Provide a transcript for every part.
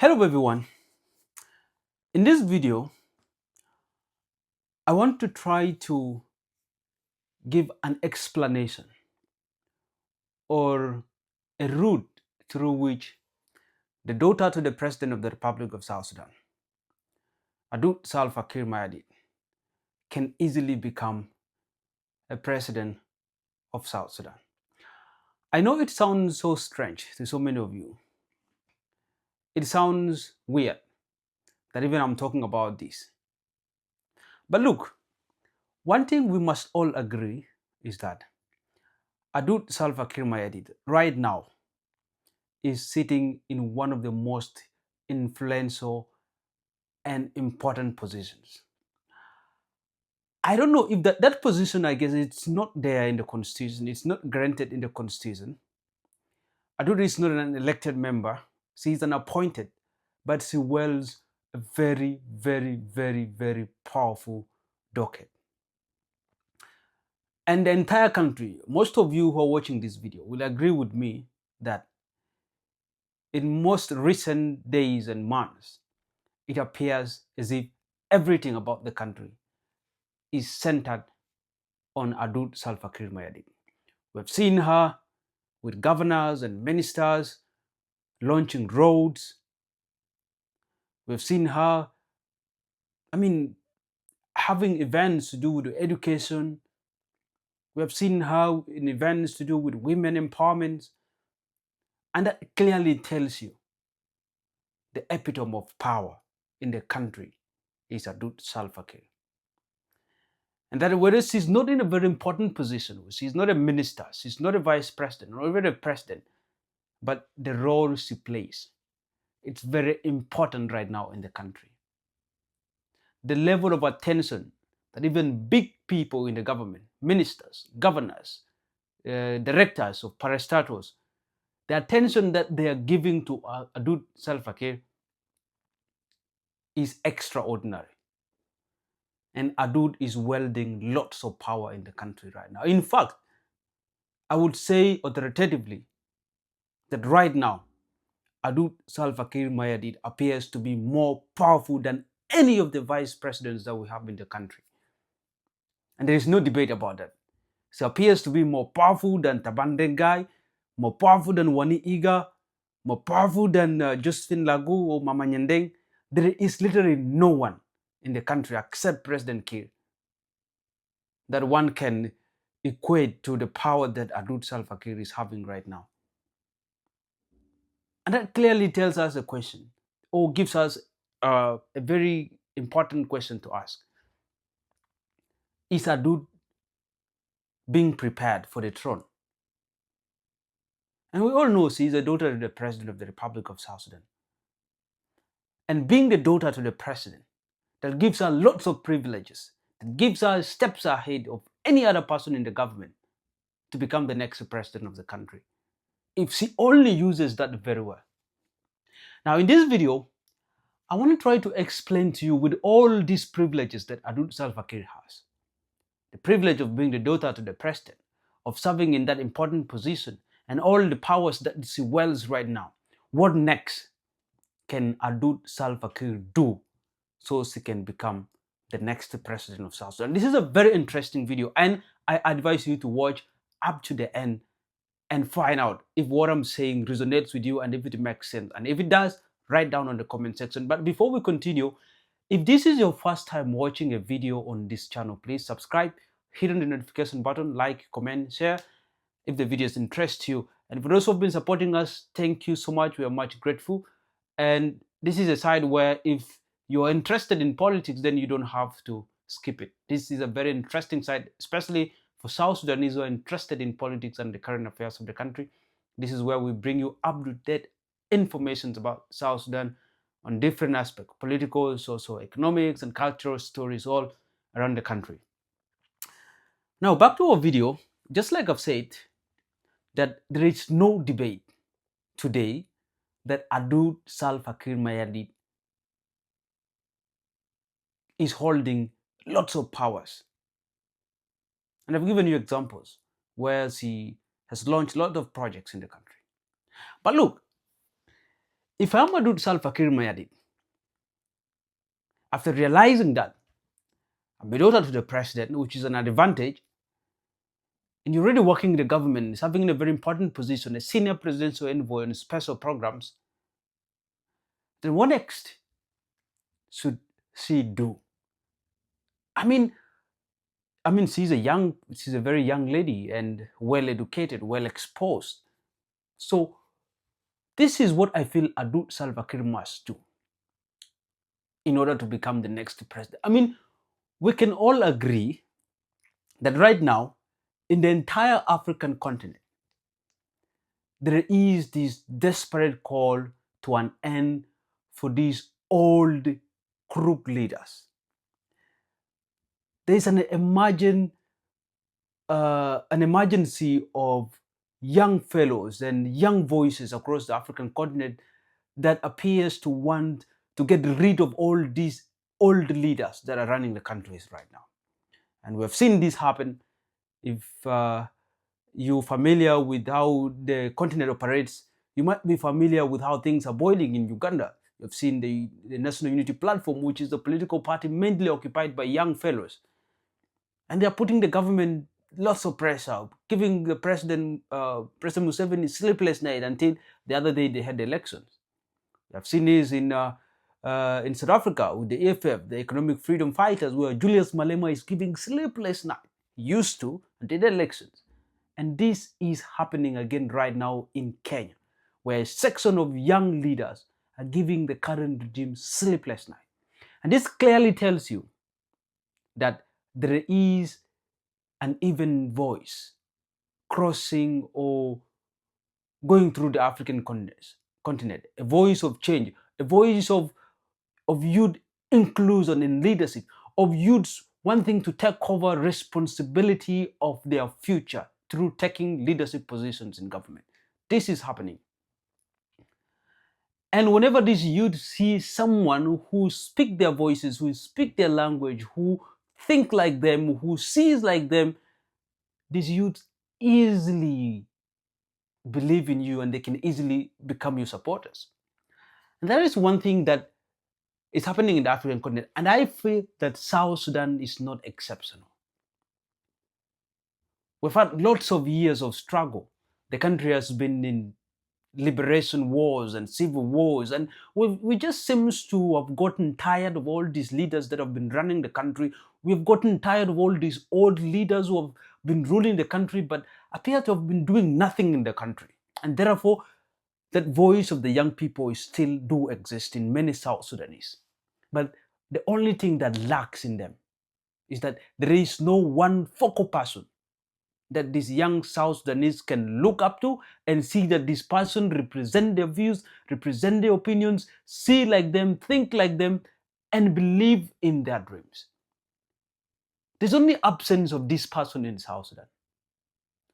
Hello everyone. In this video, I want to try to give an explanation or a route through which the daughter to the President of the Republic of South Sudan, Adut Salva Kiir Mayardit, can easily become a president of South Sudan. I know it sounds so strange to so many of you. It sounds weird that even I'm talking about this. But look, one thing we must all agree is that Adut Salva Kiir Mayardit right now is sitting in one of the most influential and important positions. I don't know if that position, I guess, it's not there in the constitution. It's not granted in the constitution. Adut is not an elected member. She's an appointed, but she wields a very, very, very, very powerful docket. And the entire country, most of you who are watching this video will agree with me that in most recent days and months, it appears as if everything about the country is centered on Adut Salva Kiir Mayardit. We've seen her with governors and ministers launching roads. We've seen her, having events to do with education. We have seen her in events to do with women empowerment. And that clearly tells you the epitome of power in the country is Adut Salva Kiir. And that whereas she's not in a very important position, she's not a minister, she's not a vice president, or even a president, but the role she plays, it's very important right now in the country. The level of attention that even big people in the government, ministers, governors, directors of parastatals, the attention that they are giving to Adut Salva Kiir is extraordinary. And Adut is wielding lots of power in the country right now. In fact, I would say authoritatively that right now, Adut Salva Kiir Mayardit appears to be more powerful than any of the vice presidents that we have in the country. And there is no debate about that. She appears to be more powerful than Taban Dengai, more powerful than Wani Iga, more powerful than Josephine Lagu or Mama Nyandeng. There is literally no one in the country except President Kiir that one can equate to the power that Adut Salva Kiir is having right now. And that clearly tells us a question, or gives us a very important question to ask. Is Adut being prepared for the throne? And we all know she is a daughter of the President of the Republic of South Sudan. And being the daughter to the President, that gives her lots of privileges, that gives her steps ahead of any other person in the government to become the next President of the country, if she only uses that very well. Now in this video, I want to try to explain to you with all these privileges that Adut Salva Kiir has. The privilege of being the daughter to the President, of serving in that important position, and all the powers that she wields right now. What next can Adut Salva Kiir do so she can become the next President of South Sudan? This is a very interesting video, and I advise you to watch up to the end and find out if what I'm saying resonates with you and if it makes sense. And if it does, write down on the comment section. But before we continue, if this is your first time watching a video on this channel, please subscribe, hit on the notification button, like, comment, share if the videos interest you. And for those who have been supporting us, thank you so much. We are much grateful. And this is a side where if you're interested in politics, then you don't have to skip it. This is a very interesting side, especially for South Sudanese who are interested in politics and the current affairs of the country. This is where we bring you up-to-date information about South Sudan on different aspects, political, socio-economics, and cultural stories all around the country. Now, back to our video. Just like I've said, that there is no debate today that Adut Salva Kiir Mayardit is holding lots of powers. And I've given you examples where she has launched a lot of projects in the country. But look, If I'm Adut Salva Kiir Mayardit, after realizing that I'm a daughter to the president, which is an advantage, and you're already working in the government, serving in a very important position, a senior presidential envoy on special programs, then what next should she do? I mean, she's a very young lady and well educated, well exposed. So this is what I feel Adut Salva Kiir must do in order to become the next president. I mean, we can all agree that right now, in the entire African continent, there is this desperate call to an end for these old crook leaders. There is an emergency of young fellows and young voices across the African continent that appears to want to get rid of all these old leaders that are running the countries right now. And we have seen this happen. If you're familiar with how the continent operates, you might be familiar with how things are boiling in Uganda. You've seen the National Unity Platform, which is a political party mainly occupied by young fellows. And they're putting the government lots of pressure, giving the President Museveni sleepless night until the other day they had the elections. I've seen this in South Africa with the EFF, the Economic Freedom Fighters, where Julius Malema is giving sleepless night. He used to until the elections. And this is happening again right now in Kenya, where a section of young leaders are giving the current regime sleepless night. And this clearly tells you that there is an even voice crossing or going through the African continent, a voice of change, a voice of youth inclusion in leadership, of youths wanting to take over responsibility of their future through taking leadership positions in government. This is happening. And whenever these youth see someone who speak their voices, who speak their language, who think like them, who sees like them, these youth easily believe in you and they can easily become your supporters. And that is one thing that is happening in the African continent. And I feel that South Sudan is not exceptional. We've had lots of years of struggle. The country has been in liberation wars and civil wars, and we just seems to have gotten tired of all these leaders that have been running the country. We've gotten tired of all these old leaders who have been ruling the country but appear to have been doing nothing in the country. And therefore, that voice of the young people still do exist in many South Sudanese. But the only thing that lacks in them is that there is no one focal person that these young South Sudanese can look up to and see that this person represent their views, represent their opinions, see like them, think like them, and believe in their dreams. There's only absence of this person in South Sudan.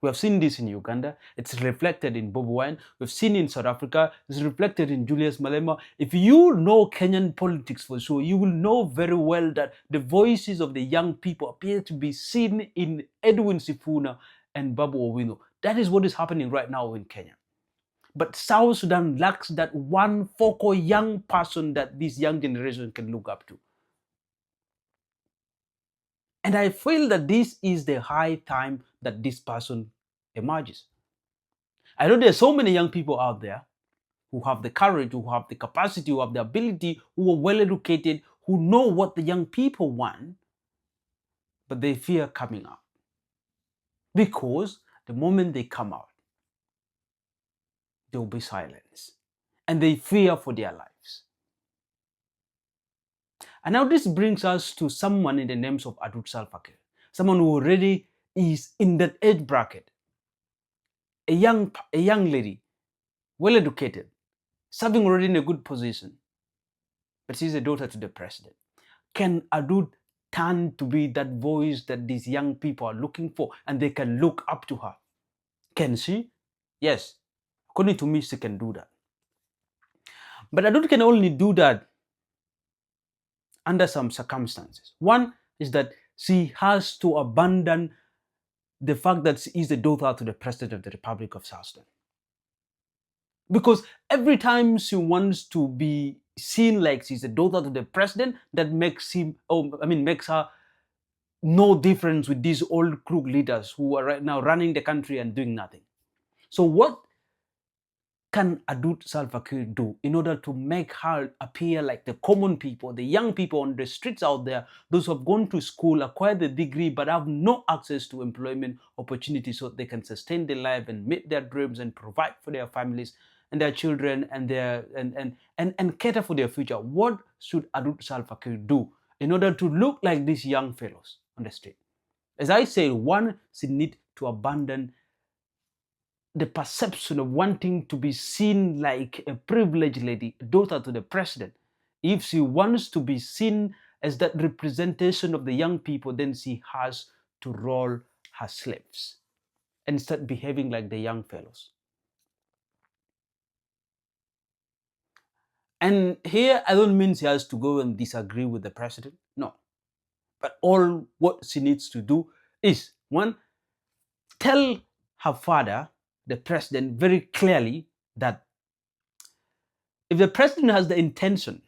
We have seen this in Uganda. It's reflected in Bobi Wine. We've seen it in South Africa. It's reflected in Julius Malema. If you know Kenyan politics for sure, you will know very well that the voices of the young people appear to be seen in Edwin Sifuna and Babu Owino. That is what is happening right now in Kenya. But South Sudan lacks that one focal young person that this young generation can look up to. And I feel that this is the high time that this person emerges. I know there's so many young people out there who have the courage, who have the capacity, who have the ability, who are well educated, who know what the young people want, but they fear coming out. Because the moment they come out, there will be silence. And they fear for their lives. And now this brings us to someone in the names of Adut Salva Kiir, someone who already is in that age bracket. A young lady, well educated, serving already in a good position, but she's a daughter to the president. Can Adut turn to be that voice that these young people are looking for and they can look up to her? Can she? Yes. According to me, she can do that. But Adut can only do that under some circumstances. One is that she has to abandon the fact that she is the daughter to the President of the Republic of South Sudan. Because every time she wants to be seen like she's a daughter to the president, that makes her no difference with these old crook leaders who are right now running the country and doing nothing. So what can Adut Salva Kiir do in order to make her appear like the common people, the young people on the streets out there, those who have gone to school, acquired the degree, but have no access to employment opportunities so they can sustain their life and meet their dreams and provide for their families and their children and and cater for their future? What should Adut Salva Kiir do in order to look like these young fellows on the street? As I say, one, she need to abandon the perception of wanting to be seen like a privileged lady, daughter to the president. If she wants to be seen as that representation of the young people, then she has to roll her sleeves and start behaving like the young fellows. And here, I don't mean she has to go and disagree with the president. No. But all what she needs to do is, one, tell her father, the president, very clearly that if the president has the intention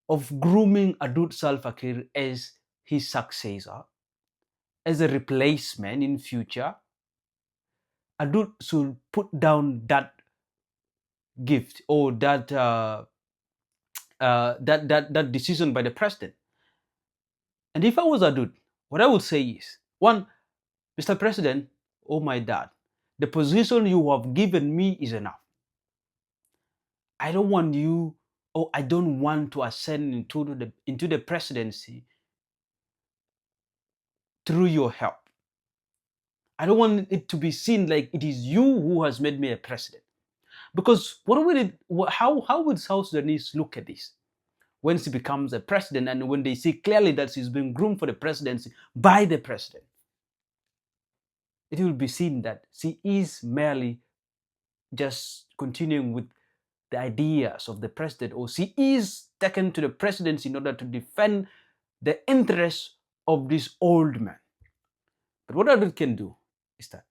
of grooming Adut Salva Kiir as his successor, as a replacement in future, Adut should put down that gift or that decision by the president. And if I was Adut, what I would say is, one, Mr. President, oh my dad, the position you have given me is enough. I don't want you, or I don't want to ascend into the presidency through your help. I don't want it to be seen like it is you who has made me a president. Because how would South Sudanese look at this when she becomes a president and when they see clearly that she's been groomed for the presidency by the president? It will be seen that she is merely just continuing with the ideas of the president, or she is taken to the presidency in order to defend the interests of this old man. But what Adut can do is that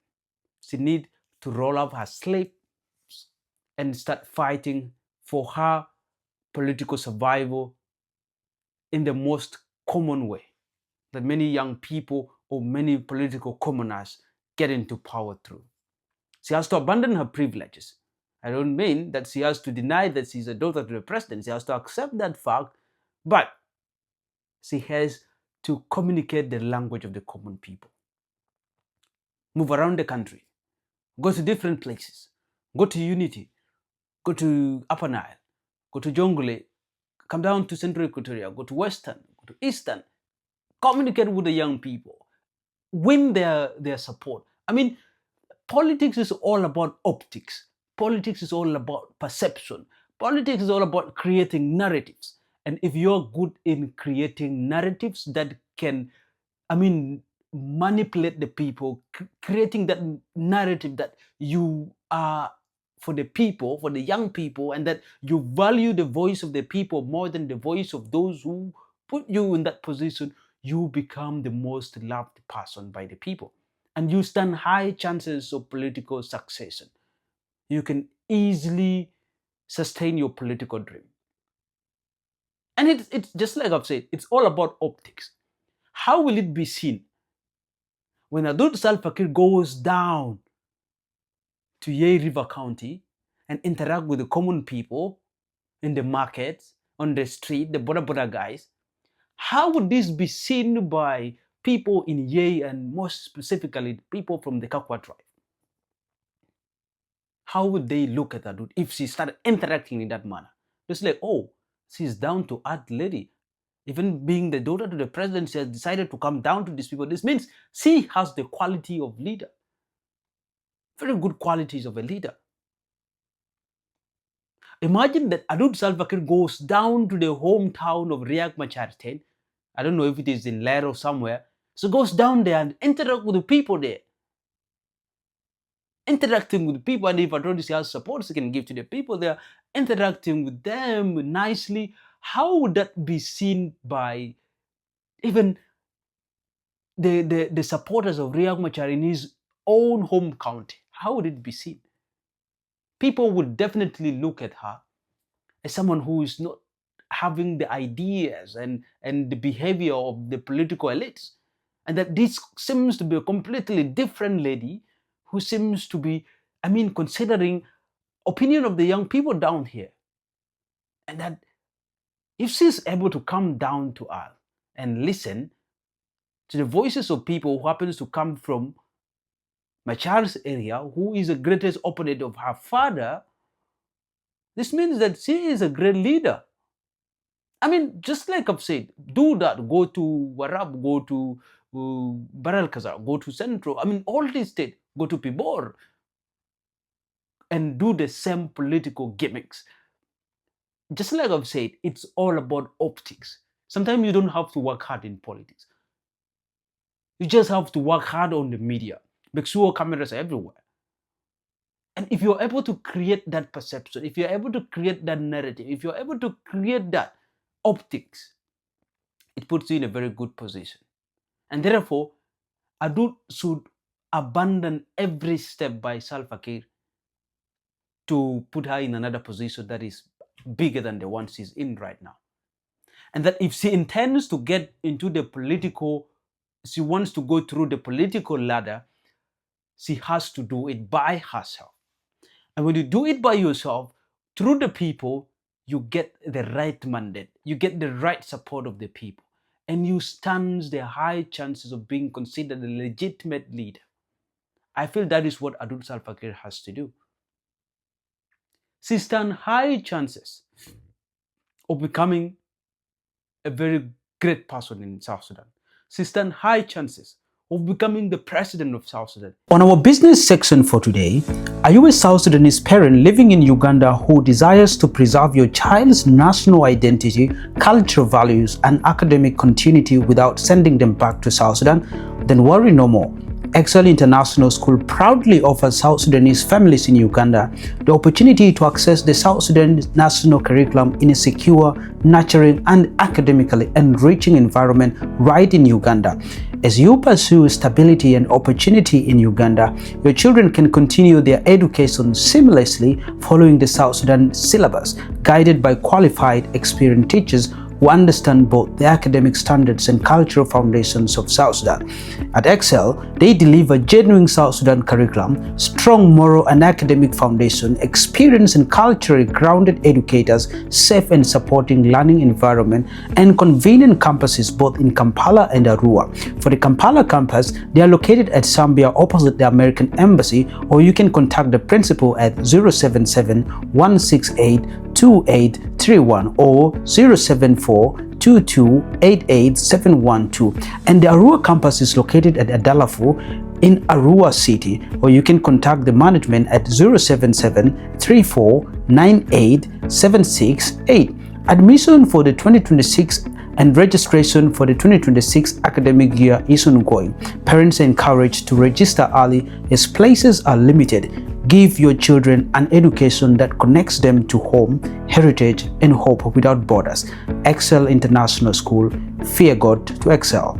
she needs to roll up her sleeves and start fighting for her political survival in the most common way that many young people or many political commoners get into power through. She has to abandon her privileges. I don't mean that she has to deny that she's a daughter to the president. She has to accept that fact, but she has to communicate the language of the common people. Move around the country, go to different places, go to Unity, go to Upper Nile, go to Jonglei, come down to Central Equatoria, go to Western, go to Eastern, communicate with the young people, win their support. I mean, politics is all about optics. Politics is all about perception. Politics is all about creating narratives. And if you're good in creating narratives that can, manipulate the people, creating that narrative that you are for the people, for the young people, and that you value the voice of the people more than the voice of those who put you in that position, you become the most loved person by the people. And you stand high chances of political succession. You can easily sustain your political dream. And it's just like I've said, it's all about optics. How will it be seen when Adut Salva Kiir goes down to Yei River County and interact with the common people in the markets, on the street, the Boda guys? How would this be seen by people in Yei and most specifically people from the Kakwa tribe? How would they look at Adut if she started interacting in that manner? Just like, oh, she's down to earth lady. Even being the daughter to the president, she has decided to come down to these people. This means she has the quality of leader. Very good qualities of a leader. Imagine that Adut Salva Kiir goes down to the hometown of Riek Machar. I don't know if it is in Lair or somewhere. So goes down there and interact with the people there. Interacting with people, and if Adut has support she can give to the people there, interacting with them nicely. How would that be seen by even the supporters of Riek Machar in his own home county? How would it be seen? people would definitely look at her as someone who is not having the ideas and the behavior of the political elites. And that this seems to be a completely different lady who seems to be, considering opinion of the young people down here. And that if she's able to come down to earth and listen to the voices of people who happens to come from Machar's area, who is the greatest opponent of her father, this means that she is a great leader. Just like I've said, do that. Go to Warab, go to Baral Kazar, go to Central. All these states, go to Pibor and do the same political gimmicks. Just like I've said, it's all about optics. Sometimes you don't have to work hard in politics. You just have to work hard on the media. Make sure cameras are everywhere. And if you're able to create that perception, if you're able to create that narrative, if you're able to create that optics, it puts you in a very good position. And therefore, Adut should abandon every step by Salva Kiir to put her in another position that is bigger than the one she's in right now. And that if she intends to get into the political, she wants to go through the political ladder, she has to do it by herself. And when you do it by yourself, through the people, you get the right mandate, you get the right support of the people, and you stand the high chances of being considered a legitimate leader. I feel that is what Adut Salva Kiir has to do. She stands high chances of becoming a very great person in South Sudan. She stands high chances of becoming the president of South Sudan. On our business section for today, are you a South Sudanese parent living in Uganda who desires to preserve your child's national identity, cultural values, and academic continuity without sending them back to South Sudan? Then worry no more. Excel International School proudly offers South Sudanese families in Uganda the opportunity to access the South Sudan national curriculum in a secure, nurturing, and academically enriching environment right in Uganda. As you pursue stability and opportunity in Uganda, your children can continue their education seamlessly following the South Sudan syllabus, guided by qualified, experienced teachers who understand both the academic standards and cultural foundations of South Sudan. At Excel, they deliver genuine South Sudan curriculum, strong moral and academic foundation, experienced and culturally grounded educators, safe and supporting learning environment, and convenient campuses both in Kampala and Arua. For the Kampala campus, they are located at Zambia opposite the American Embassy, or you can contact the principal at 077-168-2831 or 074-2288-712. And the Arua campus is located at Adalafu in Arua City, or you can contact the management at 077-3498-768. Admission for the 2026 and registration for the 2026 academic year is ongoing. Parents are encouraged to register early as places are limited. Give your children an education that connects them to home, heritage, and hope without borders. Excel International School. Fear God to excel.